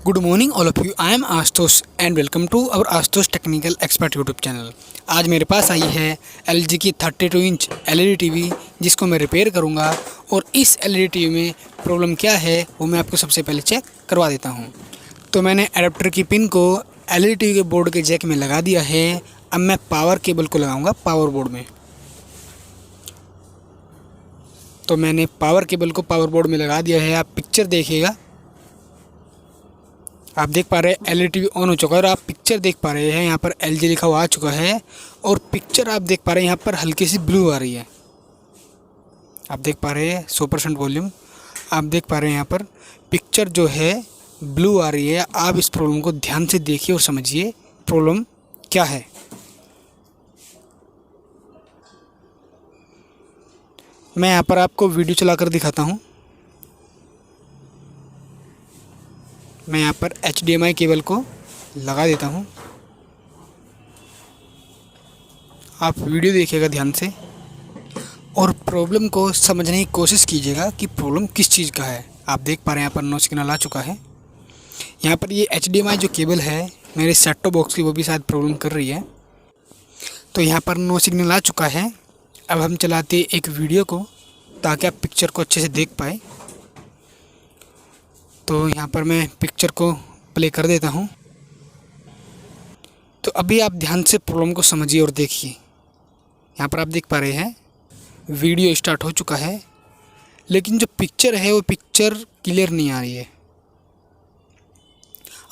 Good morning all of you. I am Ashutosh and welcome to our Ashutosh technical expert YouTube channel. आज मेरे पास आई है LG की 32 inch LED TV, जिसको मैं repair करूंगा। और इस LED टीवी में प्रॉब्लम क्या है वो मैं आपको सबसे पहले चेक करवा देता हूं। तो मैंने एडाप्टर की पिन को LED टीवी के बोर्ड के जैक में लगा दिया है। अब मैं पावर केबल को लगाऊँगा पावर बोर्ड में। तो मैंने पावर केबल को पावर बोर्ड में लगा दिया है। आप पिक्चर देखिएगा, आप देख पा रहे हैं LED टीवी ऑन हो चुका है और आप पिक्चर देख पा रहे हैं यहाँ पर LG लिखा हुआ आ चुका है। और पिक्चर आप देख पा रहे हैं यहाँ पर हल्की सी ब्लू आ रही है। आप देख पा रहे हैं 100% वॉल्यूम। आप देख पा रहे हैं यहाँ पर पिक्चर जो है ब्लू आ रही है। आप इस प्रॉब्लम को ध्यान से देखिए और समझिए प्रॉब्लम क्या है। मैं यहाँ पर आपको वीडियो चला कर दिखाता हूँ। मैं यहाँ पर HDMI केबल को लगा देता हूँ। आप वीडियो देखिएगा ध्यान से और प्रॉब्लम को समझने की कोशिश कीजिएगा कि प्रॉब्लम किस चीज़ का है। आप देख पा रहे हैं यहाँ पर नो सिग्नल आ चुका है। यहाँ पर ये HDMI जो केबल है मेरे सेट टॉप बॉक्स की, वो भी शायद प्रॉब्लम कर रही है। तो यहाँ पर नो सिग्नल आ चुका है। अब हम चलाते एक वीडियो को ताकि आप पिक्चर को अच्छे से देख पाए। तो यहाँ पर मैं पिक्चर को प्ले कर देता हूँ। तो अभी आप ध्यान से प्रॉब्लम को समझिए और देखिए। यहाँ पर आप देख पा रहे हैं वीडियो स्टार्ट हो चुका है, लेकिन जो पिक्चर है वो पिक्चर क्लियर नहीं आ रही है।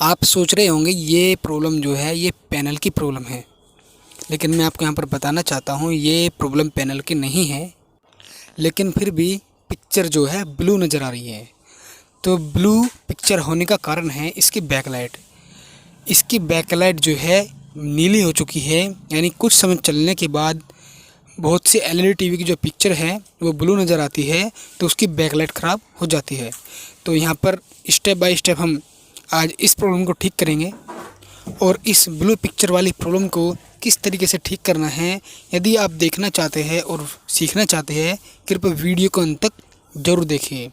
आप सोच रहे होंगे ये प्रॉब्लम जो है ये पैनल की प्रॉब्लम है, लेकिन मैं आपको यहाँ पर बताना चाहता हूँ ये प्रॉब्लम पैनल की नहीं है। लेकिन फिर भी पिक्चर जो है ब्लू नज़र आ रही है। तो ब्लू पिक्चर होने का कारण है इसकी बैकलाइट। इसकी बैकलाइट जो है नीली हो चुकी है, यानी कुछ समय चलने के बाद बहुत से LED टीवी की जो पिक्चर है वो ब्लू नज़र आती है, तो उसकी बैकलाइट ख़राब हो जाती है। तो यहाँ पर स्टेप बाय स्टेप हम आज इस प्रॉब्लम को ठीक करेंगे और इस ब्लू पिक्चर वाली प्रॉब्लम को किस तरीके से ठीक करना है। यदि आप देखना चाहते हैं और सीखना चाहते हैं, कृपया वीडियो को अंत तक ज़रूर देखिए।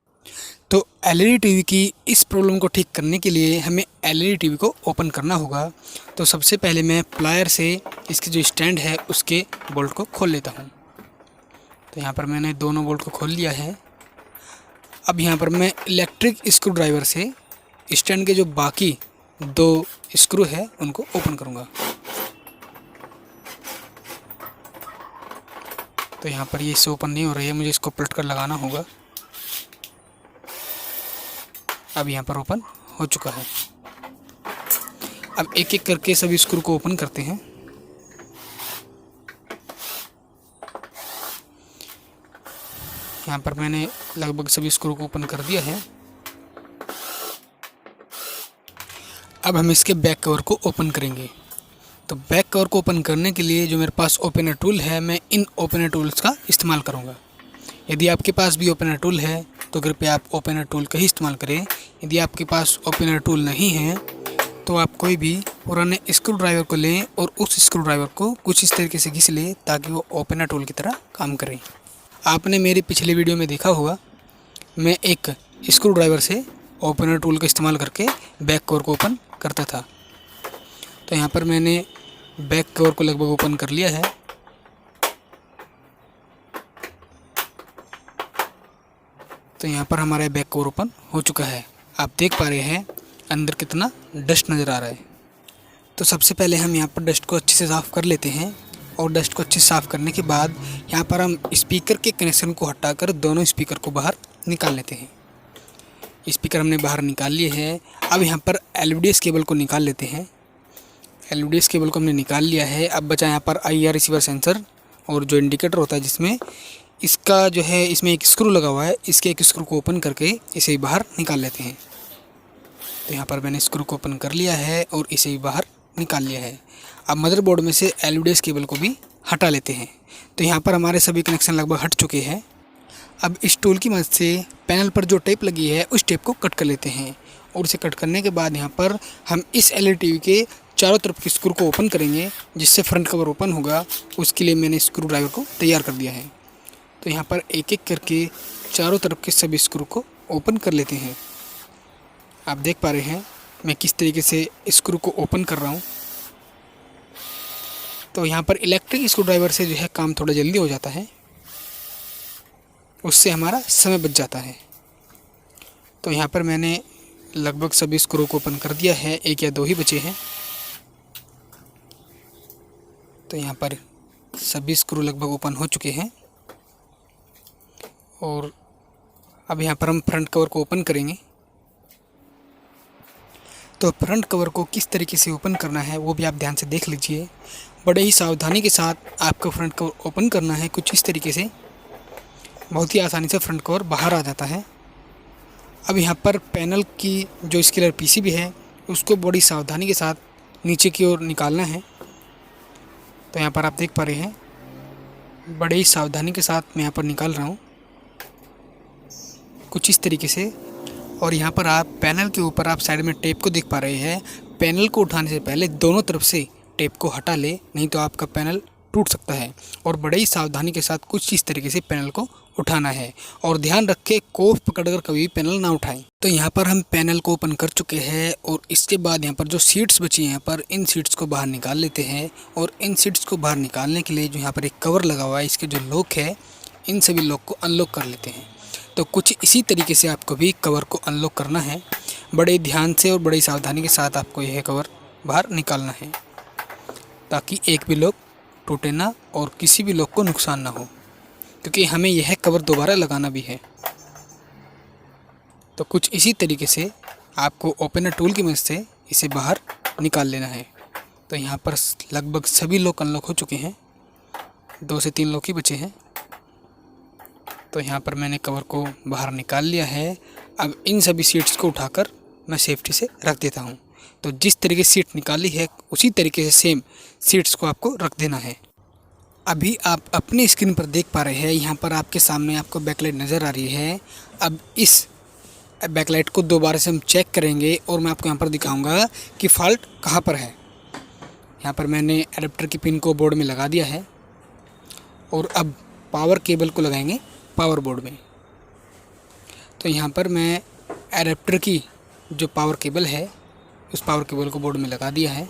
तो LED टीवी की इस प्रॉब्लम को ठीक करने के लिए हमें LED टीवी को ओपन करना होगा। तो सबसे पहले मैं प्लायर से इसकी जो स्टैंड है उसके बोल्ट को खोल लेता हूँ। तो यहाँ पर मैंने दोनों बोल्ट को खोल लिया है। अब यहाँ पर मैं इलेक्ट्रिक स्क्रू ड्राइवर से स्टैंड के जो बाकी दो स्क्रू है उनको ओपन करूँगा। तो यहाँ पर ये इससे ओपन नहीं हो रही है, मुझे इसको पलट कर लगाना होगा। अब यहाँ पर ओपन हो चुका है। अब एक एक करके सभी स्क्रू को ओपन करते हैं। यहाँ पर मैंने लगभग सभी स्क्रू को ओपन कर दिया है। अब हम इसके बैक कवर को ओपन करेंगे। तो बैक कवर को ओपन करने के लिए जो मेरे पास ओपनर टूल है, मैं इन ओपनर टूल्स का इस्तेमाल करूँगा। यदि आपके पास भी ओपनर टूल है तो कृपया आप ओपनर टूल का ही इस्तेमाल करें। यदि आपके पास ओपनर टूल नहीं है तो आप कोई भी पुराने स्क्रू ड्राइवर को लें और उस स्क्रू ड्राइवर को कुछ इस तरीके से घिस लें ताकि वो ओपनर टूल की तरह काम करे। आपने मेरी पिछले वीडियो में देखा होगा, मैं एक स्क्रू ड्राइवर से ओपनर टूल का इस्तेमाल करके बैक कवर को ओपन करता था। तो यहाँ पर मैंने बैक कवर को लगभग ओपन कर लिया है। तो यहाँ पर हमारा बैक कवर ओपन हो चुका है। आप देख पा रहे हैं अंदर कितना डस्ट नज़र आ रहा है। तो सबसे पहले हम यहाँ पर डस्ट को अच्छे से साफ़ कर लेते हैं और डस्ट को अच्छे से साफ़ करने के बाद यहाँ पर हम स्पीकर के कनेक्शन को हटाकर दोनों स्पीकर को बाहर निकाल लेते हैं। स्पीकर हमने बाहर निकाल लिए हैं। अब यहाँ पर LVDS केबल को निकाल लेते हैं। LVDS केबल को हमने निकाल लिया है। अब बचा यहाँ पर IR रिसीवर सेंसर और जो इंडिकेटर होता है जिसमें इसका जो है इसमें एक स्क्रू लगा हुआ है, इसके एक स्क्रू को ओपन करके इसे बाहर निकाल लेते हैं। तो यहाँ पर मैंने स्क्रू को ओपन कर लिया है और इसे भी बाहर निकाल लिया है। अब मदरबोर्ड में से LVDS केबल को भी हटा लेते हैं। तो यहाँ पर हमारे सभी कनेक्शन लगभग हट चुके हैं। अब इस टूल की मदद से पैनल पर जो टेप लगी है उस टेप को कट कर लेते हैं और इसे कट करने के बाद यहाँ पर हम इस LED टीवी के चारों तरफ के स्क्रू को ओपन करेंगे, जिससे फ्रंट कवर ओपन होगा। उसके लिए मैंने स्क्रू ड्राइवर को तैयार कर दिया है। तो यहाँ पर एक एक करके चारों तरफ के सभी स्क्रू को ओपन कर लेते हैं। आप देख पा रहे हैं मैं किस तरीके से स्क्रू को ओपन कर रहा हूँ। तो यहाँ पर इलेक्ट्रिक स्क्रू ड्राइवर से जो है काम थोड़ा जल्दी हो जाता है, उससे हमारा समय बच जाता है। तो यहाँ पर मैंने लगभग सभी स्क्रू को ओपन कर दिया है, 1 या 2 ही बचे हैं। तो यहाँ पर सभी स्क्रू लगभग ओपन हो चुके हैं और अब यहाँ पर हम फ्रंट कवर को ओपन करेंगे। तो फ्रंट कवर को किस तरीके से ओपन करना है वो भी आप ध्यान से देख लीजिए। बड़े ही सावधानी के साथ आपको फ्रंट कवर ओपन करना है, कुछ इस तरीके से। बहुत ही आसानी से फ्रंट कवर बाहर आ जाता है। अब यहाँ पर पैनल की जो स्केलर पीसीबी है उसको बड़ी सावधानी के साथ नीचे की ओर निकालना है। तो यहाँ पर आप देख पा रहे हैं, बड़े ही सावधानी के साथ मैं यहाँ पर निकाल रहा हूँ, कुछ इस तरीके से। और यहाँ पर आप पैनल के ऊपर आप साइड में टेप को देख पा रहे हैं। पैनल को उठाने से पहले दोनों तरफ से टेप को हटा ले, नहीं तो आपका पैनल टूट सकता है। और बड़े ही सावधानी के साथ कुछ इस तरीके से पैनल को उठाना है और ध्यान रखें कोफ पकड़कर कभी भी पैनल ना उठाएं। तो यहाँ पर हम पैनल को ओपन कर चुके हैं और इसके बाद यहाँ पर जो सीट्स बची हैं, यहाँ पर इन सीट्स को बाहर निकाल लेते हैं। और इन सीट्स को बाहर निकालने के लिए जो यहाँ पर एक कवर लगा हुआ है, इसके जो लॉक है, इन सभी लॉक को अनलॉक कर लेते हैं। तो कुछ इसी तरीके से आपको भी कवर को अनलॉक करना है। बड़े ध्यान से और बड़ी सावधानी के साथ आपको यह कवर बाहर निकालना है, ताकि एक भी लॉक टूटे ना और किसी भी लॉक को नुकसान ना हो, क्योंकि हमें यह कवर दोबारा लगाना भी है। तो कुछ इसी तरीके से आपको ओपनर टूल की मदद से इसे बाहर निकाल लेना है। तो यहाँ पर लगभग सभी लॉक अनलॉक हो चुके हैं, 2 से 3 लॉक ही बचे हैं। तो यहाँ पर मैंने कवर को बाहर निकाल लिया है। अब इन सभी सीट्स को उठाकर मैं सेफ्टी से रख देता हूँ। तो जिस तरीके से सीट निकाली है उसी तरीके से सेम सीट्स को आपको रख देना है। अभी आप अपने स्क्रीन पर देख पा रहे हैं, यहाँ पर आपके सामने आपको बैकलाइट नज़र आ रही है। अब इस बैकलाइट को दोबारा से हम चेक करेंगे और मैं आपको यहाँ पर दिखाऊंगा कि फ़ॉल्ट कहाँ पर है। यहाँ पर मैंने एडाप्टर की पिन को बोर्ड में लगा दिया है और अब पावर केबल को लगाएंगे पावर बोर्ड में। तो यहाँ पर मैं एडाप्टर की जो पावर केबल है उस पावर केबल को बोर्ड में लगा दिया है।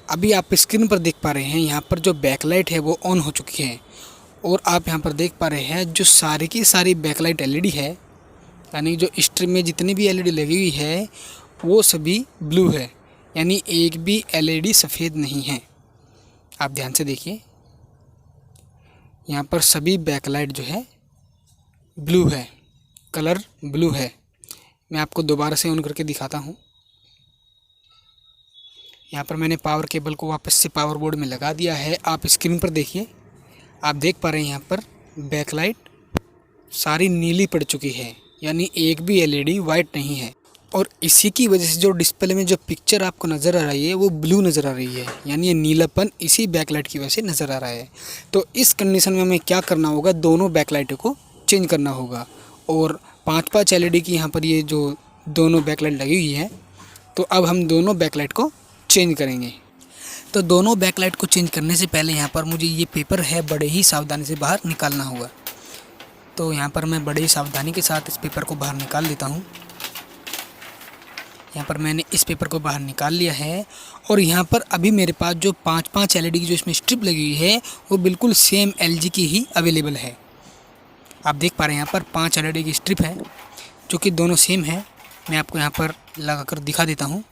अभी आप स्क्रीन पर देख पा रहे हैं, यहाँ पर जो बैकलाइट है वो ऑन हो चुकी है और आप यहाँ पर देख पा रहे हैं जो सारी की सारी बैकलाइट एलईडी है, यानी जो स्ट्रिप में जितनी भी एलईडी लगी हुई है वो सभी ब्लू है, यानी एक भी एलईडी सफ़ेद नहीं है। आप ध्यान से देखिए, यहाँ पर सभी बैकलाइट जो है ब्लू है, कलर ब्लू है। मैं आपको दोबारा से ऑन करके दिखाता हूँ। यहाँ पर मैंने पावर केबल को वापस से पावर बोर्ड में लगा दिया है। आप स्क्रीन पर देखिए, आप देख पा रहे हैं यहाँ पर बैकलाइट सारी नीली पड़ चुकी है, यानी एक भी एलईडी वाइट नहीं है। और इसी की वजह से जो डिस्प्ले में जो पिक्चर आपको नज़र आ रही है वो ब्लू नज़र आ रही है, यानी ये नीलापन इसी बैकलाइट की वजह से नज़र आ रहा है। तो इस कंडीशन में हमें क्या करना होगा, दोनों बैकलाइटों को चेंज करना होगा। और 5-5 एलईडी की यहाँ पर ये जो दोनों बैकलाइट लगी हुई है, तो अब हम दोनों बैकलाइट को चेंज करेंगे। तो दोनों बैकलाइट को चेंज करने से पहले यहाँ पर मुझे ये पेपर है बड़े ही सावधानी से बाहर निकालना होगा। तो यहाँ पर मैं बड़े ही सावधानी के साथ इस पेपर को बाहर निकाल लेता हूँ। यहाँ पर मैंने इस पेपर को बाहर निकाल लिया है और यहाँ पर अभी मेरे पास जो 5-5 एलईडी की जो इसमें स्ट्रिप लगी हुई है वो बिल्कुल सेम एलजी की ही अवेलेबल है। आप देख पा रहे हैं यहाँ पर 5 एलईडी की स्ट्रिप है जो कि दोनों सेम है। मैं आपको यहाँ पर लगा कर दिखा देता हूँ।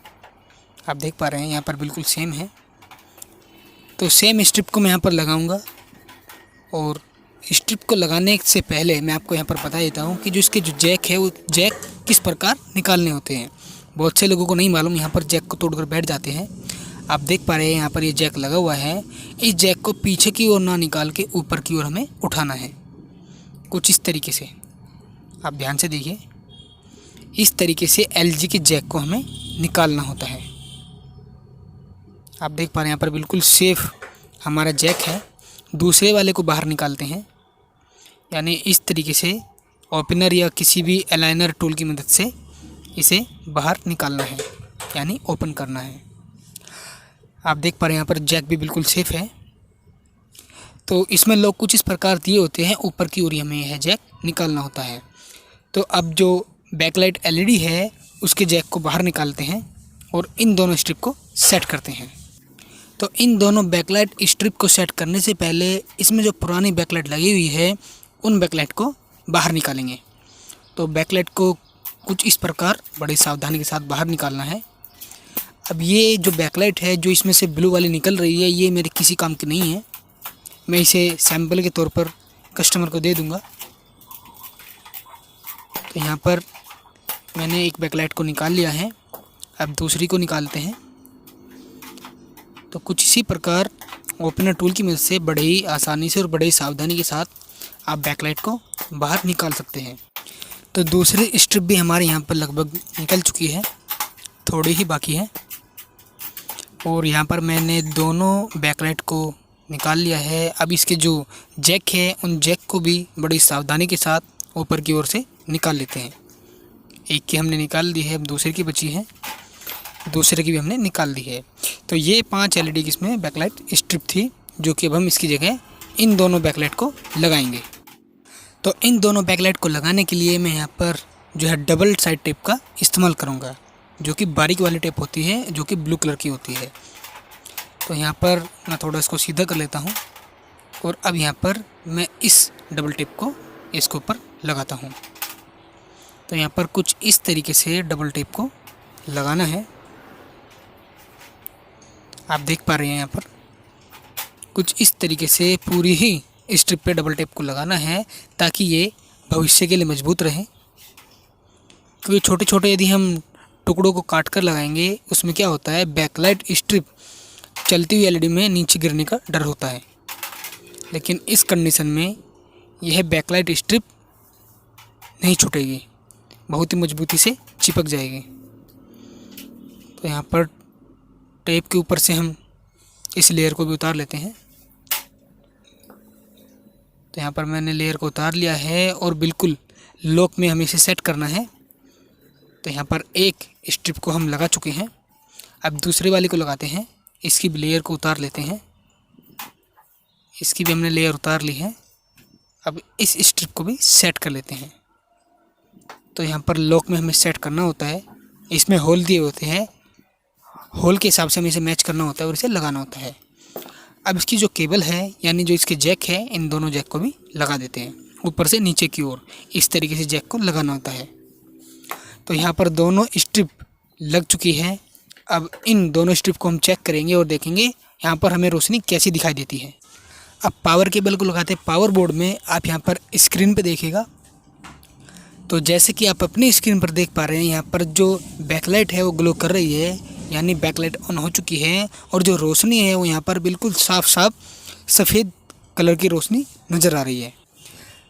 आप देख पा रहे हैं यहाँ पर बिल्कुल सेम है। तो सेम स्ट्रिप को मैं यहाँ पर लगाऊंगा और स्ट्रिप को लगाने से पहले मैं आपको यहाँ पर बता देता हूँ कि जो इसके जो जैक है वो जैक किस प्रकार निकालने होते हैं। बहुत से लोगों को नहीं मालूम, यहाँ पर जैक को तोड़कर बैठ जाते हैं। आप देख पा रहे हैं यहाँ पर ये जैक लगा हुआ है। इस जैक को पीछे की ओर ना निकाल के ऊपर की ओर हमें उठाना है, कुछ इस तरीके से। आप ध्यान से देखिए, इस तरीके से एलजी के जैक को हमें निकालना होता है। आप देख पा रहे हैं यहाँ पर बिल्कुल सेफ हमारा जैक है। दूसरे वाले को बाहर निकालते हैं, यानी इस तरीके से ओपनर या किसी भी अलाइनर टूल की मदद से इसे बाहर निकालना है, यानी ओपन करना है। आप देख पा रहे हैं यहाँ पर जैक भी बिल्कुल सेफ है। तो इसमें लोग कुछ इस प्रकार दिए होते हैं, ऊपर की ओर हमें यह जैक निकालना होता है। तो अब जो बैकलाइट एलईडी है उसके जैक को बाहर निकालते हैं और इन दोनों स्ट्रिप को सेट करते हैं। तो इन दोनों बैकलाइट स्ट्रिप को सेट करने से पहले इसमें जो पुरानी बैकलाइट लगी हुई है उन बैकलाइट को बाहर निकालेंगे। तो बैकलाइट को कुछ इस प्रकार बड़ी सावधानी के साथ बाहर निकालना है। अब ये जो बैकलाइट है जो इसमें से ब्लू वाली निकल रही है, ये मेरे किसी काम की नहीं है। मैं इसे सैंपल के तौर पर कस्टमर को दे दूंगा। तो यहाँ पर मैंने एक बैकलाइट को निकाल लिया है, अब दूसरी को निकालते हैं। तो कुछ इसी प्रकार ओपनर टूल की मदद से बड़े ही आसानी से और बड़े ही सावधानी के साथ आप बैकलाइट को बाहर निकाल सकते हैं। तो दूसरी स्ट्रिप भी हमारे यहाँ पर लगभग निकल चुकी है, थोड़ी ही बाकी है। और यहाँ पर मैंने दोनों बैकलाइट को निकाल लिया है। अब इसके जो जैक है उन जैक को भी बड़ी सावधानी के साथ ऊपर की ओर से निकाल लेते हैं। एक की हमने निकाल दी है, अब दूसरे की बची है, दूसरे की भी हमने निकाल दी है। तो ये 5 LED की इसमें बैकलाइट स्ट्रिप थी, जो कि अब हम इसकी जगह इन दोनों बैकलाइट को लगाएंगे। तो इन दोनों बैकलाइट को लगाने के लिए मैं यहाँ पर जो है डबल साइड टेप का इस्तेमाल करूँगा, जो कि बारीक वाली टेप होती है, जो कि ब्लू कलर की होती है। तो यहाँ पर मैं थोड़ा इसको सीधा कर लेता हूँ और अब यहाँ पर मैं इस डबल टेप को इसके ऊपर लगाता हूँ। तो यहाँ पर कुछ इस तरीके से डबल टेप को लगाना है। आप देख पा रहे हैं यहाँ पर कुछ इस तरीके से पूरी ही स्ट्रिप पे डबल टेप को लगाना है, ताकि ये भविष्य के लिए मजबूत रहे। क्योंकि छोटे छोटे यदि हम टुकड़ों को काट कर लगाएंगे, उसमें क्या होता है, बैकलाइट स्ट्रिप चलती हुई LED में नीचे गिरने का डर होता है। लेकिन इस कंडीशन में यह बैकलाइट स्ट्रिप नहीं छूटेगी, बहुत ही मजबूती से चिपक जाएगी। तो यहाँ पर टेप के ऊपर से हम इस लेयर को भी उतार लेते हैं। तो यहाँ पर मैंने लेयर को उतार लिया है और बिल्कुल लॉक में हमें इसे सेट करना है। तो यहाँ पर एक स्ट्रिप को हम लगा चुके हैं, अब दूसरे वाले को लगाते हैं। इसकी भी लेयर को उतार लेते हैं, इसकी भी हमने लेयर उतार ली है। अब इस स्ट्रिप को भी सेट कर लेते हैं। तो यहाँ पर लॉक में हमें सेट करना होता है, इसमें होल दिए होते हैं, होल के हिसाब से हमें इसे मैच करना होता है और इसे लगाना होता है। अब इसकी जो केबल है, यानी जो इसके जैक है, इन दोनों जैक को भी लगा देते हैं ऊपर से नीचे की ओर। इस तरीके से जैक को लगाना होता है। तो यहाँ पर दोनों स्ट्रिप लग चुकी है। अब इन दोनों स्ट्रिप को हम चेक करेंगे और देखेंगे यहाँ पर हमें रोशनी कैसी दिखाई देती है। अब पावर केबल को लगाते हैं पावर बोर्ड में। आप यहाँ पर स्क्रीन पे देखिएगा, तो जैसे कि आप अपनी स्क्रीन पर देख पा रहे हैं, यहाँ पर जो बैकलाइट है वो ग्लो कर रही है, यानी बैकलाइट ऑन हो चुकी है। और जो रोशनी है वो यहाँ पर बिल्कुल साफ साफ सफ़ेद कलर की रोशनी नज़र आ रही है।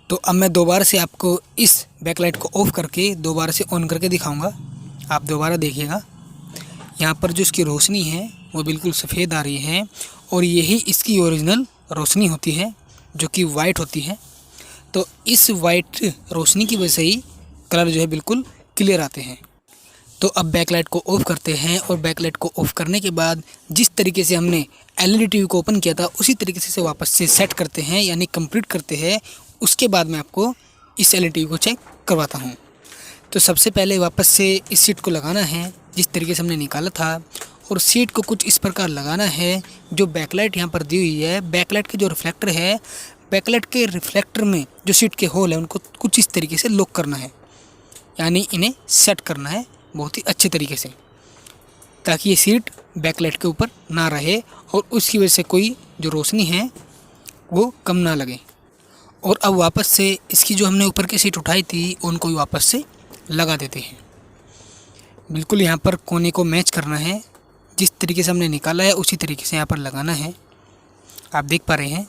तो अब मैं दोबारा से आपको इस बैकलाइट को ऑफ करके दोबारा से ऑन करके दिखाऊंगा। आप दोबारा देखिएगा, यहाँ पर जो इसकी रोशनी है वो बिल्कुल सफ़ेद आ रही है और यही इसकी ओरिजिनल रोशनी होती है, जो कि वाइट होती है। तो इस वाइट रोशनी की वजह से ही कलर जो है बिल्कुल क्लियर आते हैं। तो अब बैकलाइट को ऑफ़ करते हैं और बैकलाइट को ऑफ़ करने के बाद जिस तरीके से हमने LED टीवी को ओपन किया था उसी तरीके से वापस से सेट करते हैं, यानी कंप्लीट करते हैं। उसके बाद मैं आपको इस LED टीवी को चेक करवाता हूँ। तो सबसे पहले वापस से इस सीट को लगाना है जिस तरीके से हमने निकाला था, और सीट को कुछ इस प्रकार लगाना है। जो बैकलाइट यहाँ पर दी हुई है, बैकलाइट के जो रिफ्लेक्टर है, बैकलाइट के रिफ्लेक्टर में जो सीट के होल है उनको कुछ इस तरीके से लॉक करना है, यानी इन्हें सेट करना है बहुत ही अच्छे तरीके से, ताकि ये सीट बैकलाइट के ऊपर ना रहे और उसकी वजह से कोई जो रोशनी है वो कम ना लगे। और अब वापस से इसकी जो हमने ऊपर की सीट उठाई थी उनको भी वापस से लगा देते हैं। बिल्कुल यहाँ पर कोने को मैच करना है, जिस तरीके से हमने निकाला है उसी तरीके से यहाँ पर लगाना है। आप देख पा रहे हैं।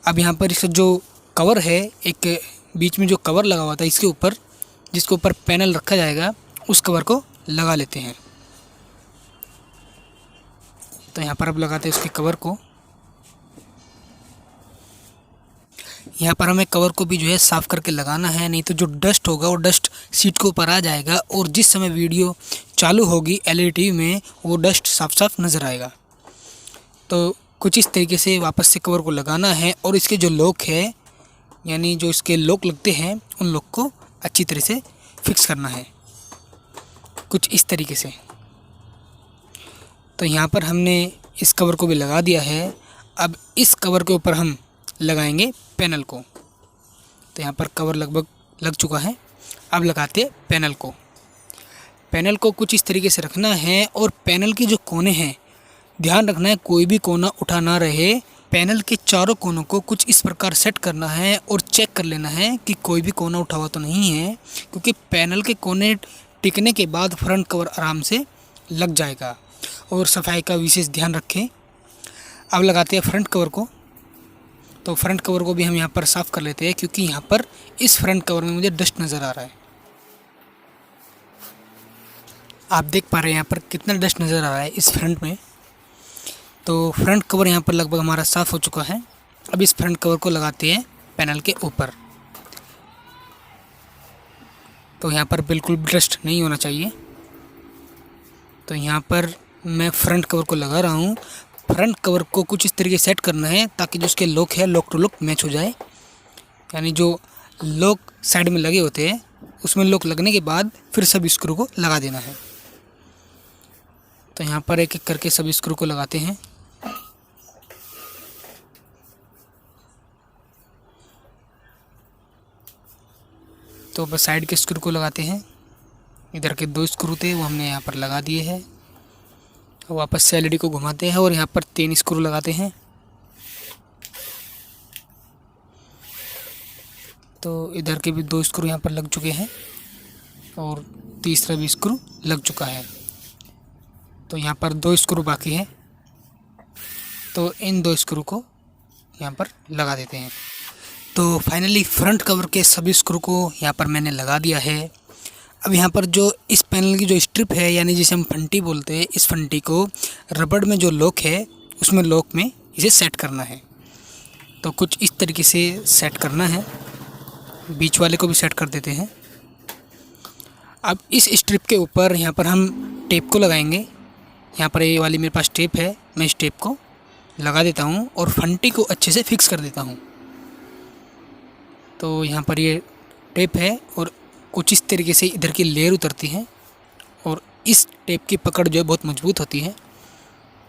अब यहाँ पर इसका जो कवर है, एक बीच में जो कवर लगा हुआ था इसके ऊपर, जिसके ऊपर पैनल रखा जाएगा, उस कवर को लगा लेते हैं। तो यहाँ पर अब लगाते हैं उसके कवर को। यहाँ पर हमें कवर को भी जो है साफ़ करके लगाना है, नहीं तो जो डस्ट होगा वो डस्ट सीट के ऊपर आ जाएगा और जिस समय वीडियो चालू होगी LED टीवी में वो डस्ट साफ साफ नज़र आएगा। तो कुछ इस तरीके से वापस से कवर को लगाना है और इसके जो लॉक है, यानी जो इसके लॉक लगते हैं, उन लॉक को अच्छी तरह से फिक्स करना है। कुछ इस तरीके से। तो यहाँ पर हमने इस कवर को भी लगा दिया है। अब इस कवर के ऊपर हम लगाएंगे पैनल को। तो यहाँ पर कवर लगभग लग चुका है। अब लगाते हैं पैनल को। पैनल को कुछ इस तरीके से रखना है और पैनल के जो कोने हैं ध्यान रखना है कोई भी कोना उठा ना रहे। पैनल के चारों कोनों को कुछ इस प्रकार सेट करना है और चेक कर लेना है कि कोई भी कोना उठा हुआ तो नहीं है, क्योंकि पैनल के कोने टिकने के बाद फ्रंट कवर आराम से लग जाएगा। और सफाई का विशेष ध्यान रखें। अब लगाते हैं फ्रंट कवर को। तो फ्रंट कवर को भी हम यहाँ पर साफ़ कर लेते हैं, क्योंकि यहाँ पर इस फ्रंट कवर में मुझे डस्ट नज़र आ रहा है। आप देख पा रहे हैं यहाँ पर कितना डस्ट नज़र आ रहा है इस फ्रंट में। तो फ्रंट कवर यहाँ पर लगभग हमारा साफ़ हो चुका है। अब इस फ्रंट कवर को लगाते हैं पैनल के ऊपर। तो यहाँ पर बिल्कुल डस्ट नहीं होना चाहिए। तो यहाँ पर मैं फ्रंट कवर को लगा रहा हूँ। फ्रंट कवर को कुछ इस तरीके सेट करना है ताकि जो उसके लॉक है लॉक टू लॉक मैच हो जाए। यानी जो लॉक साइड में लगे होते हैं उसमें लॉक लगने के बाद फिर सब स्क्रू को लगा देना है। तो यहाँ पर एक एक करके सब स्क्रू को लगाते हैं। तो बस साइड के स्क्रू को लगाते हैं। इधर के 2 स्क्रू थे वो हमने यहाँ पर लगा दिए हैं। वापस से एलईडी को घुमाते हैं और यहाँ पर 3 स्क्रू लगाते हैं। तो इधर के भी 2 स्क्रू यहाँ पर लग चुके हैं और तीसरा भी स्क्रू लग चुका है। तो यहाँ पर 2 स्क्रू बाकी हैं। तो इन 2 स्क्रू को यहाँ पर लगा देते हैं। तो फाइनली फ्रंट कवर के सभी स्क्रू को यहाँ पर मैंने लगा दिया है। अब यहाँ पर जो इस पैनल की जो स्ट्रिप है, यानी जिसे हम फंटी बोलते हैं, इस फंटी को रबड़ में जो लॉक है उसमें लॉक में इसे सेट करना है। तो कुछ इस तरीके से सेट करना है। बीच वाले को भी सेट कर देते हैं। अब इस स्ट्रिप के ऊपर यहाँ पर हम टेप को लगाएंगे। यहाँ पर ये वाली मेरे पास टेप है, मैं इस टेप को लगा देता हूँ और फंटी को अच्छे से फिक्स कर देता हूँ। तो यहाँ पर ये टेप है और कुछ इस तरीके से इधर की लेयर उतरती है और इस टेप की पकड़ जो है बहुत मजबूत होती है।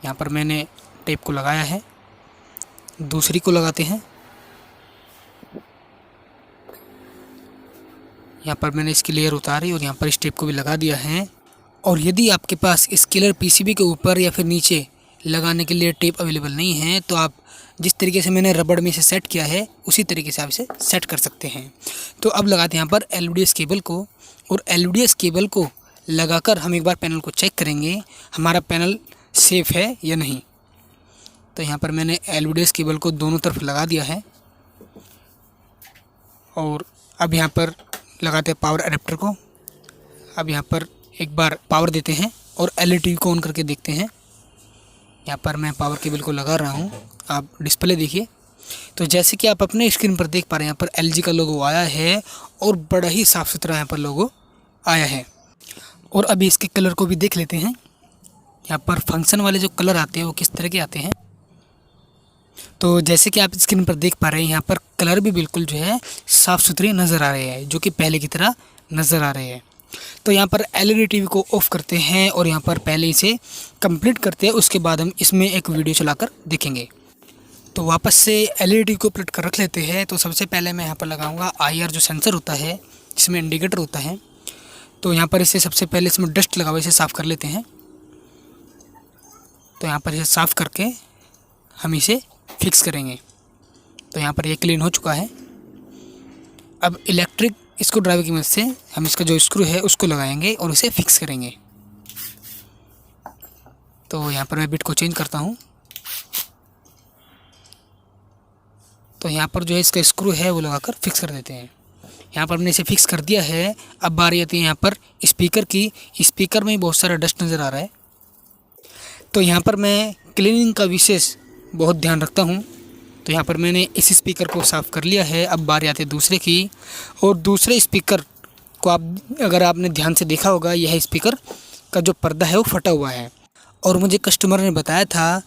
यहाँ पर मैंने टेप को लगाया है। दूसरी को लगाते हैं। यहाँ पर मैंने इसकी लेयर उतारी और यहाँ पर इस टेप को भी लगा दिया है। और यदि आपके पास स्केलर पीसीबी के ऊपर या फिर नीचे लगाने के लिए टेप अवेलेबल नहीं है तो आप जिस तरीके से मैंने रबड़ में इसे सेट किया है उसी तरीके से आप इसे सेट कर सकते हैं। तो अब लगाते हैं यहाँ पर LVDS केबल को, और LVDS केबल को लगाकर हम एक बार पैनल को चेक करेंगे हमारा पैनल सेफ़ है या नहीं। तो यहाँ पर मैंने LVDS केबल को दोनों तरफ लगा दिया है और अब यहाँ पर लगाते हैं पावर अडेप्टर को। अब यहाँ पर एक बार पावर देते हैं और LED को ऑन करके देखते हैं। यहाँ पर मैं पावर केबल को लगा रहा हूँ, आप डिस्प्ले देखिए। तो जैसे कि आप अपने स्क्रीन पर देख पा रहे हैं, यहाँ पर LG का लोगो आया है और बड़ा ही साफ़ सुथरा यहाँ पर लोगो आया है। और अभी इसके कलर को भी देख लेते हैं। यहाँ पर फंक्शन वाले जो कलर आते हैं वो किस तरह के आते हैं। तो जैसे कि आप स्क्रीन पर देख पा रहे हैं, यहाँ पर कलर भी बिल्कुल जो है साफ़ सुथरे नज़र आ रहे हैं, जो कि पहले की तरह नज़र आ रहे हैं। तो यहाँ पर LED टीवी को ऑफ़ करते हैं और यहाँ पर पहले इसे कंप्लीट करते हैं, उसके बाद हम इसमें एक वीडियो चलाकर देखेंगे। तो वापस से LED टीवी को प्लट कर रख लेते हैं। तो सबसे पहले मैं यहाँ पर लगाऊंगा IR जो सेंसर होता है, जिसमें इंडिकेटर होता है। तो यहाँ पर इसे सबसे पहले इसमें डस्ट लगा हुआ इसे साफ़ कर लेते हैं। तो यहाँ पर इसे साफ़ करके हम इसे फिक्स करेंगे। तो यहाँ पर ये क्लीन हो चुका है। अब इलेक्ट्रिक स्क्रू ड्राइवर की मदद से हम इसका जो स्क्रू है उसको लगाएंगे और उसे फिक्स करेंगे। तो यहाँ पर मैं बिट को चेंज करता हूँ। तो यहाँ पर जो है इसका स्क्रू है वो लगाकर फिक्स कर देते हैं। यहाँ पर हमने इसे फिक्स कर दिया है। अब बारी आती है यहाँ पर स्पीकर की। स्पीकर में बहुत सारा डस्ट नज़र आ रहा है। तो यहाँ पर मैं क्लीनिंग का विशेष बहुत ध्यान रखता हूँ। तो यहाँ पर मैंने इस स्पीकर को साफ़ कर लिया है। अब बारी आती है दूसरे की, और दूसरे स्पीकर को अगर आपने ध्यान से देखा होगा, यह स्पीकर का जो पर्दा है वो फटा हुआ है। और मुझे कस्टमर ने बताया था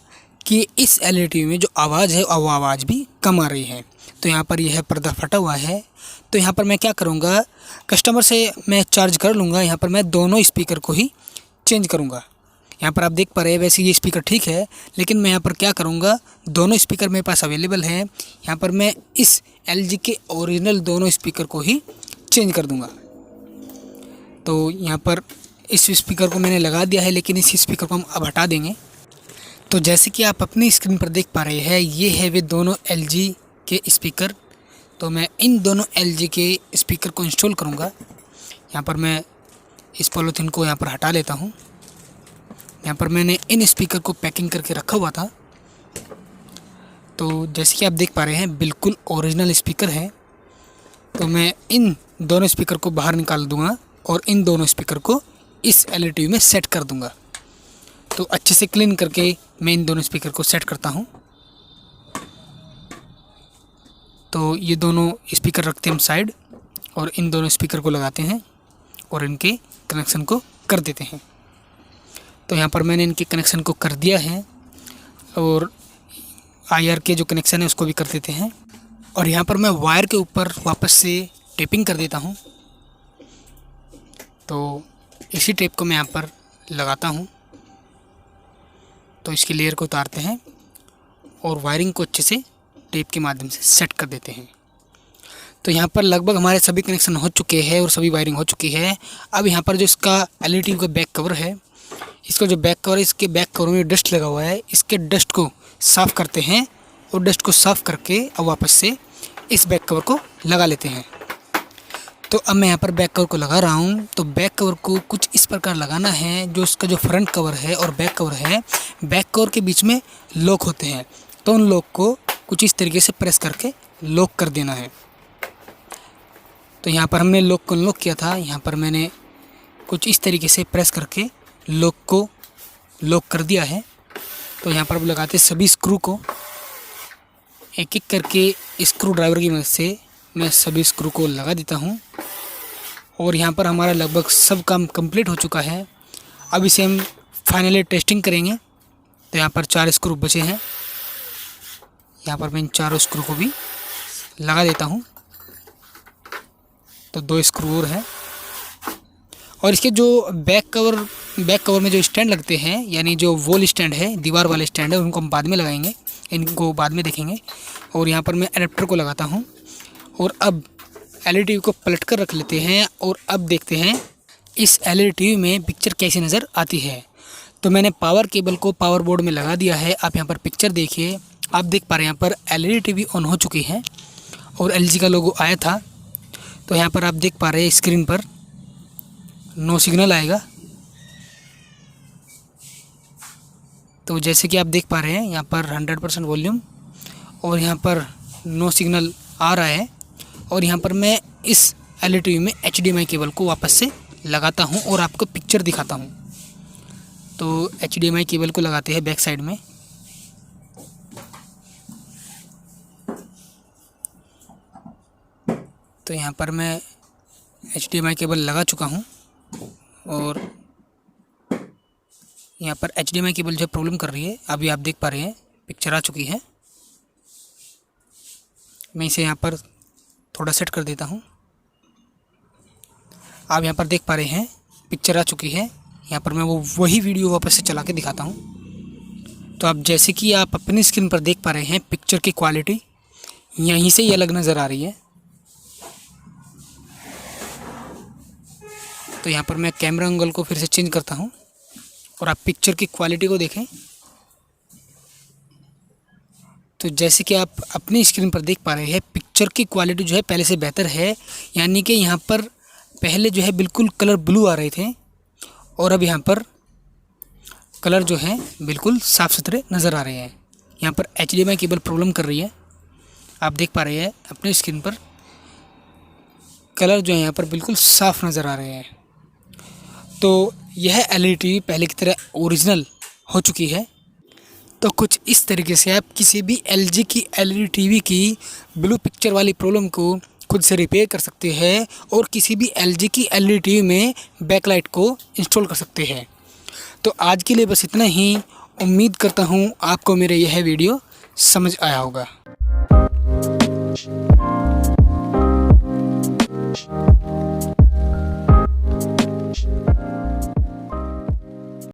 कि इस LED टीवी में जो आवाज़ है वो आवाज़ भी कम आ रही है। तो यहाँ पर यह पर्दा फटा हुआ है। तो यहाँ पर मैं क्या करूँगा, कस्टमर से मैं चार्ज कर लूँगा। यहाँ पर मैं दोनों स्पीकर को ही चेंज करूँगा। यहाँ पर आप देख पा रहे हैं वैसे ये स्पीकर ठीक है, लेकिन मैं यहाँ पर क्या करूँगा, दोनों स्पीकर मेरे पास अवेलेबल हैं। यहाँ पर मैं इस LG के ओरिजिनल दोनों स्पीकर को ही चेंज कर दूँगा। तो यहाँ पर इस स्पीकर को मैंने लगा दिया है, लेकिन इस स्पीकर को हम अब हटा देंगे। तो जैसे कि आप अपनी स्क्रीन पर देख पा रहे हैं, ये है वे दोनों LG के स्पीकर। तो मैं इन दोनों LG के स्पीकर को इंस्टॉल करूँगा। यहाँ पर मैं इस पॉलीथीन को यहाँ पर हटा लेता हूँ। यहाँ पर मैंने इन स्पीकर को पैकिंग करके रखा हुआ था। तो जैसे कि आप देख पा रहे हैं बिल्कुल ओरिजिनल स्पीकर है। तो मैं इन दोनों स्पीकर को बाहर निकाल दूँगा और इन दोनों स्पीकर को इस LED में सेट कर दूँगा। तो अच्छे से क्लीन करके मैं इन दोनों स्पीकर को सेट करता हूँ। तो ये दोनों स्पीकर रखते हैं हम साइड और इन दोनों स्पीकर को लगाते हैं और इनके कनेक्शन को कर देते हैं। तो यहाँ पर मैंने इनके कनेक्शन को कर दिया है और IR के जो कनेक्शन है उसको भी कर देते हैं। और यहाँ पर मैं वायर के ऊपर वापस से टेपिंग कर देता हूँ। तो इसी टेप को मैं यहाँ पर लगाता हूँ। तो इसकी लेयर को उतारते हैं और वायरिंग को अच्छे से टेप के माध्यम से सेट कर देते हैं। तो यहाँ पर लगभग हमारे सभी कनेक्शन हो चुके हैं और सभी वायरिंग हो चुकी है। अब यहाँ पर जो इसका LED का बैक कवर है, इसका जो बैक कवर है, इसके बैक कवर में डस्ट लगा हुआ है, इसके डस्ट को साफ़ करते हैं और डस्ट को साफ़ करके अब वापस से इस बैक कवर को लगा लेते हैं। तो अब मैं यहाँ पर बैक कवर को लगा रहा हूँ। तो बैक कवर को कुछ इस प्रकार लगाना है, जो इसका जो फ्रंट कवर है और बैक कवर है, बैक कवर के बीच में लॉक होते हैं। तो उन लॉक को कुछ इस तरीके से प्रेस करके लॉक कर देना है। तो यहाँ पर हमने लॉक को अनलॉक किया था। यहाँ पर मैंने कुछ इस तरीके से प्रेस करके लॉक को लॉक कर दिया है। तो यहाँ पर अब लगाते सभी स्क्रू को एक एक करके स्क्रू ड्राइवर की मदद से मैं सभी स्क्रू को लगा देता हूँ। और यहाँ पर हमारा लगभग सब काम कंप्लीट हो चुका है। अब इसे हम फाइनली टेस्टिंग करेंगे। तो यहाँ पर 4 स्क्रू बचे हैं। यहाँ पर मैं इन चारों स्क्रू को भी लगा देता हूँ। तो 2 स्क्रू और हैं। और इसके जो बैक कवर में जो स्टैंड लगते हैं, यानी जो वॉल स्टैंड है, दीवार वाले स्टैंड है, उनको हम बाद में लगाएंगे, इनको बाद में देखेंगे। और यहाँ पर मैं एडेप्टर को लगाता हूँ और अब LED को पलट कर रख लेते हैं और अब देखते हैं इस LED में पिक्चर कैसी नज़र आती है। तो मैंने पावर केबल को पावर बोर्ड में लगा दिया है। आप यहाँ पर पिक्चर देखिए, आप देख पा रहे हैं यहाँ पर LED TV ऑन हो चुकी है और LG का लोगो आया था। तो यहाँ पर आप देख पा रहे हैं स्क्रीन पर नो सिग्नल आएगा। तो जैसे कि आप देख पा रहे हैं यहाँ पर 100% वॉल्यूम और यहाँ पर नो सिग्नल आ रहा है। और यहाँ पर मैं इस LED में HDMI केबल को वापस से लगाता हूँ और आपको पिक्चर दिखाता हूँ। तो HDMI केबल को लगाते हैं बैक साइड में। तो यहाँ पर मैं HDMI केबल लगा चुका हूँ और यहाँ पर HDMI केबल जो प्रॉब्लम कर रही है, अभी आप देख पा रहे हैं पिक्चर आ चुकी है। मैं इसे यहाँ पर थोड़ा सेट कर देता हूँ। आप यहाँ पर देख पा रहे हैं पिक्चर आ चुकी है। यहाँ पर मैं वही वीडियो वापस से चला के दिखाता हूँ। तो आप जैसे कि आप अपनी स्क्रीन पर देख पा रहे हैं पिक्चर की क्वालिटी यहीं से ही अलग नज़र आ रही है। तो यहाँ पर मैं कैमरा एंगल को फिर से चेंज करता हूँ और आप पिक्चर की क्वालिटी को देखें। तो जैसे कि आप अपनी स्क्रीन पर देख पा रहे हैं पिक्चर की क्वालिटी जो है पहले से बेहतर है। यानी कि यहाँ पर पहले जो है बिल्कुल कलर ब्लू आ रहे थे और अब यहाँ पर कलर जो है बिल्कुल साफ़ सुथरे नज़र आ रहे हैं। यहाँ पर HDMI केबल प्रॉब्लम कर रही है। आप देख पा रहे हैं अपनी स्क्रीन पर कलर जो है यहाँ पर बिल्कुल साफ़ नज़र आ रहे हैं। तो यह LED पहले की तरह ओरिजिनल हो चुकी है। तो कुछ इस तरीके से आप किसी भी LG की LED TV की ब्लू पिक्चर वाली प्रॉब्लम को खुद से रिपेयर कर सकते हैं और किसी भी LG की LED TV में बैकलाइट को इंस्टॉल कर सकते हैं। तो आज के लिए बस इतना ही। उम्मीद करता हूँ आपको मेरा यह वीडियो समझ आया होगा। है।